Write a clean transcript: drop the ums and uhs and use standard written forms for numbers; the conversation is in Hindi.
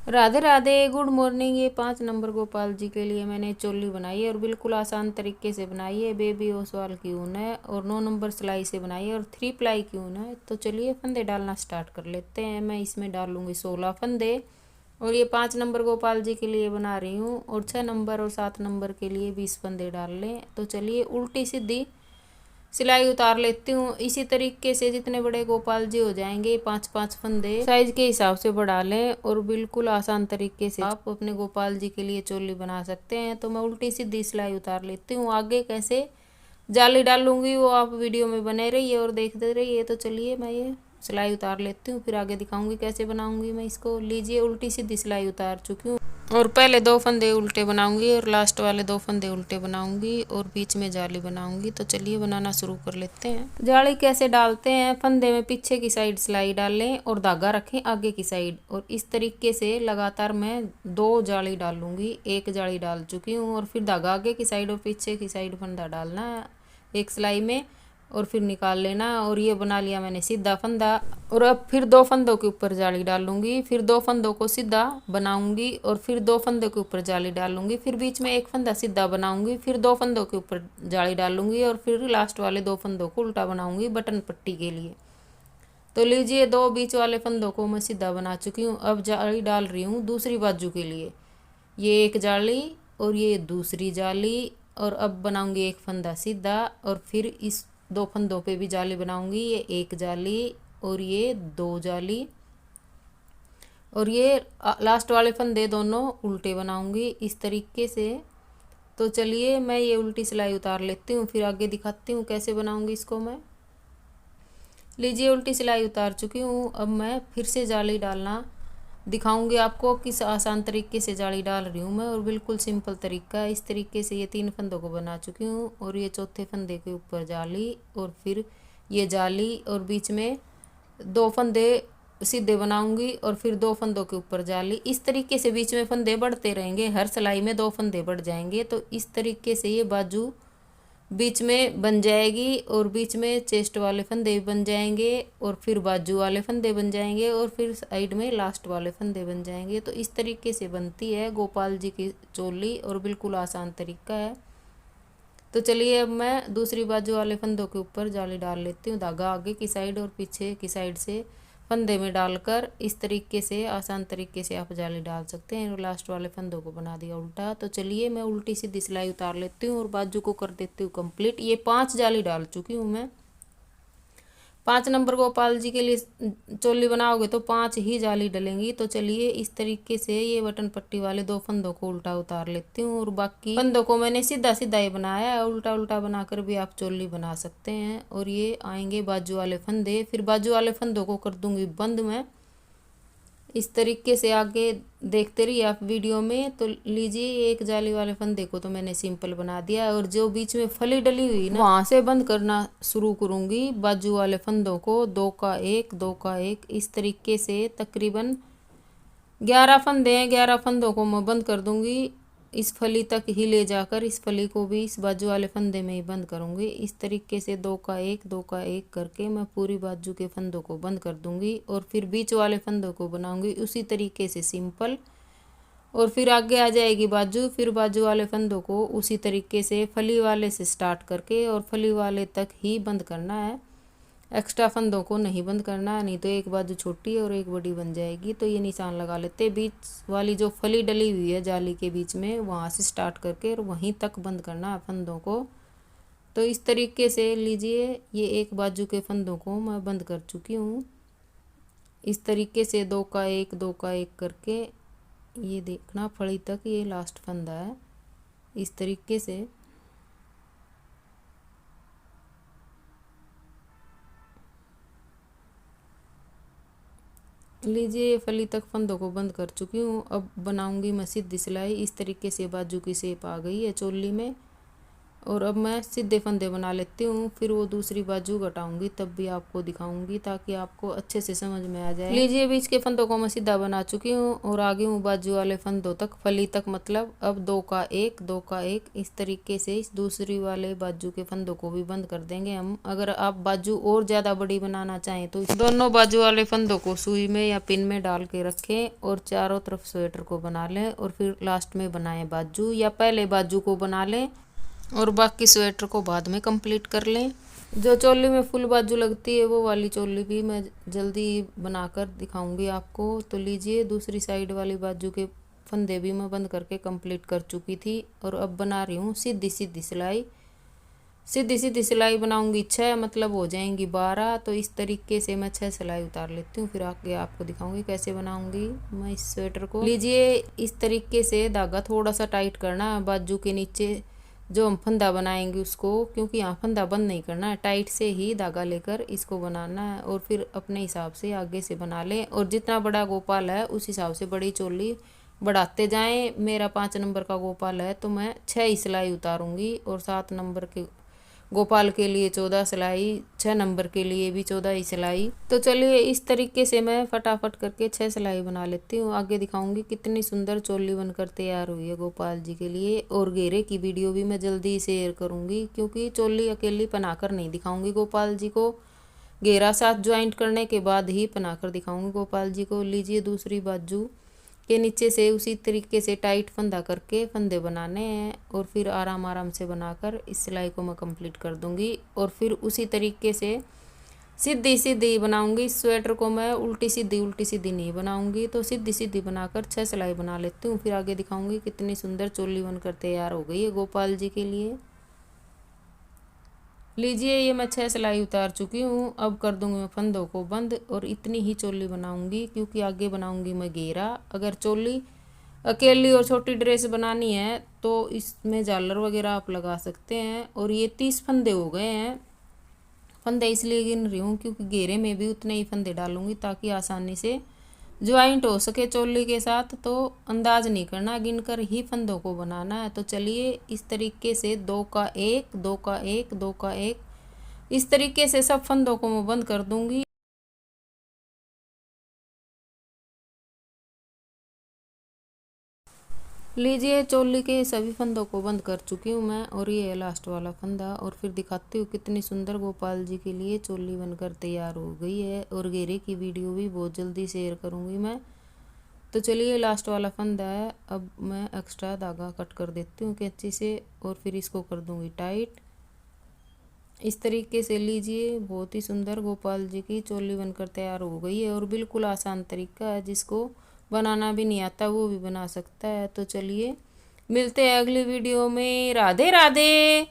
Radhe Radhe, good morning. ये 5 नंबर गोपाल जी के लिए मैंने चोली बनाई है और बिल्कुल आसान तरीके से बनाई है। बेबी ओसवाल की ऊन है और 9 नंबर सिलाई से बनाई है और 3 प्लाई की ऊन है। तो चलिए फंदे डालना स्टार्ट कर लेते हैं। मैं इसमें डालूंगी 16 फंदे और ये 5 नंबर गोपाल जी के लिए बना रही हूँ। और 6 नंबर और 7 नंबर के लिए 20 फंदे डाल लें। तो चलिए उल्टी सीधी सिलाई उतार लेती हूँ। इसी तरीके से जितने बड़े गोपाल जी हो जाएंगे 5-5 फंदे साइज के हिसाब से बढ़ा लें और बिल्कुल आसान तरीके से आप अपने गोपाल जी के लिए चोली बना सकते हैं। तो मैं उल्टी सीधी सिलाई उतार लेती हूँ। आगे कैसे जाली डालूंगी वो आप वीडियो में बने रहिए और देखते रहिए। तो चलिए मैं ये सिलाई उतार लेती हूँ, फिर आगे दिखाऊंगी कैसे बनाऊंगी मैं इसको। लीजिए उल्टी सीधी सिलाई उतार चुकी हूँ और पहले 2 फंदे उल्टे बनाऊंगी और लास्ट वाले 2 फंदे उल्टे बनाऊंगी और बीच में जाली बनाऊंगी। तो चलिए बनाना शुरू कर लेते हैं। जाली कैसे डालते हैं, फंदे में पीछे की साइड सिलाई डाल लें और धागा रखें आगे की साइड। और इस तरीके से लगातार मैं 2 जाली डालूंगी। एक जाली डाल चुकी हूँ और फिर धागा आगे की साइड और पीछे की साइड फंदा डालना है एक सिलाई में और फिर निकाल लेना। और ये बना लिया मैंने सीधा फंदा। और अब फिर 2 फंदों के ऊपर जाली डालूंगी, फिर 2 फंदों को सीधा बनाऊंगी और फिर 2 फंदों के ऊपर जाली डालूंगी, फिर बीच में एक फंदा सीधा बनाऊंगी, फिर 2 फंदों के ऊपर जाली डालूंगी और फिर लास्ट वाले 2 फंदों को उल्टा बनाऊंगी बटन पट्टी के लिए। तो लीजिए 2 बीच वाले फंदों को मैं सीधा बना चुकी हूँ। अब जाली डाल रही हूँ दूसरी बाजू के लिए। ये एक जाली और ये दूसरी जाली और अब बनाऊंगी एक फंदा सीधा और फिर इस 2 फंदों पे भी जाली बनाऊंगी। ये एक जाली और ये 2 जाली और ये लास्ट वाले फंदे दोनों उल्टे बनाऊंगी इस तरीके से। तो चलिए मैं ये उल्टी सिलाई उतार लेती हूँ, फिर आगे दिखाती हूँ कैसे बनाऊंगी इसको मैं। लीजिए उल्टी सिलाई उतार चुकी हूँ। अब मैं फिर से जाली डालना दिखाऊंगी आपको किस आसान तरीके से जाली डाल रही हूँ मैं और बिल्कुल सिंपल तरीका। इस तरीके से ये 3 फंदों को बना चुकी हूँ और ये चौथे फंदे के ऊपर जाली और फिर ये जाली और बीच में 2 फंदे सीधे बनाऊंगी और फिर 2 फंदों के ऊपर जाली। इस तरीके से बीच में फंदे बढ़ते रहेंगे, हर सिलाई में 2 फंदे बढ़ जाएंगे। तो इस तरीके से ये बाजू बीच में बन जाएगी और बीच में चेस्ट वाले फंदे भी बन जाएंगे और फिर बाजू वाले फंदे बन जाएंगे और फिर साइड में लास्ट वाले फंदे बन जाएंगे। तो इस तरीके से बनती है गोपाल जी की चोली और बिल्कुल आसान तरीका है। तो चलिए अब मैं दूसरी बाजू वाले फंदों के ऊपर जाली डाल लेती हूँ। धागा आगे की साइड और पीछे की साइड से फंदे में डालकर इस तरीके से आसान तरीके से आप जाली डाल सकते हैं। और लास्ट वाले फंदों को बना दिया उल्टा। तो चलिए मैं उल्टी सीधी सिलाई उतार लेती हूँ और बाजू को कर देती हूँ कंप्लीट। ये 5 जाली डाल चुकी हूँ मैं। 5 नंबर गोपाल जी के लिए चोली बनाओगे तो 5 ही जाली डलेंगी। तो चलिए इस तरीके से ये बटन पट्टी वाले 2 फंदों को उल्टा उतार लेती हूँ और बाकी फंदों को मैंने सीधा सीधा ही बनाया है। उल्टा उल्टा बनाकर भी आप चोली बना सकते हैं। और ये आएंगे बाजू वाले फंदे, फिर बाजू वाले फंदों को कर दूंगी बंद मैं इस तरीके से। आगे देखते रहिए आप वीडियो में। तो लीजिए एक जाली वाले फंदे को तो मैंने सिंपल बना दिया और जो बीच में फली डली हुई ना वहां से बंद करना शुरू करूंगी बाजू वाले फंदों को। 2 का 1 2 का 1 इस तरीके से तकरीबन 11 फंदे हैं। 11 फंदों को मैं बंद कर दूंगी इस फली तक ही ले जाकर। इस फली को भी इस बाजू वाले फंदे में ही बंद करूंगी इस तरीके से। 2 का 1 2 का 1 करके मैं पूरी बाजू के फंदों को बंद कर दूंगी और फिर बीच वाले फंदों को बनाऊंगी उसी तरीके से सिंपल। और फिर आगे आ जाएगी बाजू, फिर बाजू वाले फंदों को उसी तरीके से फली वाले से स्टार्ट करके और फली वाले तक ही बंद करना है। एक्स्ट्रा फंदों को नहीं बंद करना है, नहीं तो एक बाजू छोटी और एक बड़ी बन जाएगी। तो ये निशान लगा लेते। बीच वाली जो फली डली हुई है जाली के बीच में वहाँ से स्टार्ट करके और वहीं तक बंद करना है फंदों को। तो इस तरीके से लीजिए ये एक बाजू के फंदों को मैं बंद कर चुकी हूँ इस तरीके से। 2 का 1 2 का 1 करके ये देखना फली तक ये लास्ट फंदा है इस तरीके से। लीजिए फली तक फंदों को बंद कर चुकी हूँ। अब बनाऊंगी मैं सीधी सिलाई इस तरीके से। बाजू की शेप आ गई है चोली में और अब मैं सीधे फंदे बना लेती हूँ, फिर वो दूसरी बाजू घटाऊंगी तब भी आपको दिखाऊंगी ताकि आपको अच्छे से समझ में आ जाए। लीजिए बीच के फंदों को मैं सीधा बना चुकी हूँ और आगे हूँ बाजू वाले फंदों तक, फली तक मतलब। अब 2 का 1 2 का 1 इस तरीके से इस दूसरी वाले बाजू के फंदों को भी बंद कर देंगे हम। अगर आप बाजू और ज़्यादा बड़ी बनाना चाहें तो दोनों बाजू वाले फंदों को सुई में या पिन में डाल के रखें और चारों तरफ स्वेटर को बना लें और फिर लास्ट में बनाएं बाजू, या पहले बाजू को बना लें और बाकी स्वेटर को बाद में कंप्लीट कर लें। जो चोली में फुल बाजू लगती है वो वाली चोली भी मैं जल्दी बनाकर दिखाऊंगी आपको। तो लीजिए दूसरी साइड वाली बाजू के फंदे भी मैं बंद करके कंप्लीट कर चुकी थी और अब बना रही हूँ सीधी सीधी सिलाई। सीधी सीधी सिलाई बनाऊंगी 6, मतलब हो जाएंगी 12। तो इस तरीके से मैं 6 सिलाई उतार लेती हूँ, फिर आगे आपको दिखाऊंगी कैसे बनाऊंगी मैं इस स्वेटर को। लीजिए इस तरीके से धागा थोड़ा सा टाइट करना है बाजू के नीचे जो हम फंदा बनाएंगे उसको, क्योंकि यहाँ फंदा बंद नहीं करना है, टाइट से ही धागा लेकर इसको बनाना है। और फिर अपने हिसाब से आगे से बना लें और जितना बड़ा गोपाल है उस हिसाब से बड़ी चोली बढ़ाते जाएं। मेरा 5 नंबर का गोपाल है तो मैं 6 ही सिलाई उतारूंगी और 7 नंबर के गोपाल के लिए 14 सिलाई, 6 नंबर के लिए भी 14 ही सिलाई। तो चलिए इस तरीके से मैं फटाफट करके 6 सिलाई बना लेती हूँ। आगे दिखाऊंगी कितनी सुंदर चोली बनकर तैयार हुई है गोपाल जी के लिए। और घेरे की वीडियो भी मैं जल्दी शेयर करूँगी, क्योंकि चोली अकेली बनाकर नहीं दिखाऊंगी गोपाल जी को, घेरा साथ ज्वाइंट करने के बाद ही बनाकर दिखाऊंगी गोपाल जी को। लीजिए दूसरी बाजू के नीचे से उसी तरीके से टाइट फंदा करके फंदे बनाने हैं और फिर आराम आराम से बनाकर इस सिलाई को मैं कंप्लीट कर दूंगी। और फिर उसी तरीके से सीधी सीधी बनाऊंगी। इस स्वेटर को मैं उल्टी सीधी नहीं बनाऊंगी, तो सीधी सीधी बनाकर 6 सिलाई बना लेती हूँ। फिर आगे दिखाऊंगी कितनी सुंदर चोली बनकर तैयार हो गई है गोपाल जी के लिए। लीजिए ये मैं 6 सिलाई उतार चुकी हूँ। अब कर दूंगी मैं फंदों को बंद और इतनी ही चोली बनाऊंगी, क्योंकि आगे बनाऊंगी मैं घेरा। अगर चोली अकेली और छोटी ड्रेस बनानी है तो इसमें झालर वगैरह आप लगा सकते हैं। और ये 30 फंदे हो गए हैं। फंदे इसलिए गिन रही हूँ क्योंकि घेरे में भी उतने ही फंदे डालूंगी ताकि आसानी से ज्वाइंट हो सके चोली के साथ। तो अंदाज नहीं करना, गिनकर ही फंदों को बनाना है। तो चलिए इस तरीके से 2 का 1 2 का 1 2 का 1 इस तरीके से सब फंदों को मैं बंद कर दूंगी। लीजिए चोली के सभी फंदों को बंद कर चुकी हूँ मैं और ये है लास्ट वाला फंदा। और फिर दिखाती हूँ कितनी सुंदर गोपाल जी के लिए चोली बनकर तैयार हो गई है। और घेरे की वीडियो भी बहुत जल्दी शेयर करूँगी मैं। तो चलिए लास्ट वाला फंदा है। अब मैं एक्स्ट्रा धागा कट कर देती हूँ कैंची से और फिर इसको कर दूँगी टाइट इस तरीके से। लीजिए बहुत ही सुंदर गोपाल जी की चोली बनकर तैयार हो गई है और बिल्कुल आसान तरीका है, जिसको बनाना भी नहीं आता वो भी बना सकता है। तो चलिए मिलते हैं अगली वीडियो में। राधे राधे।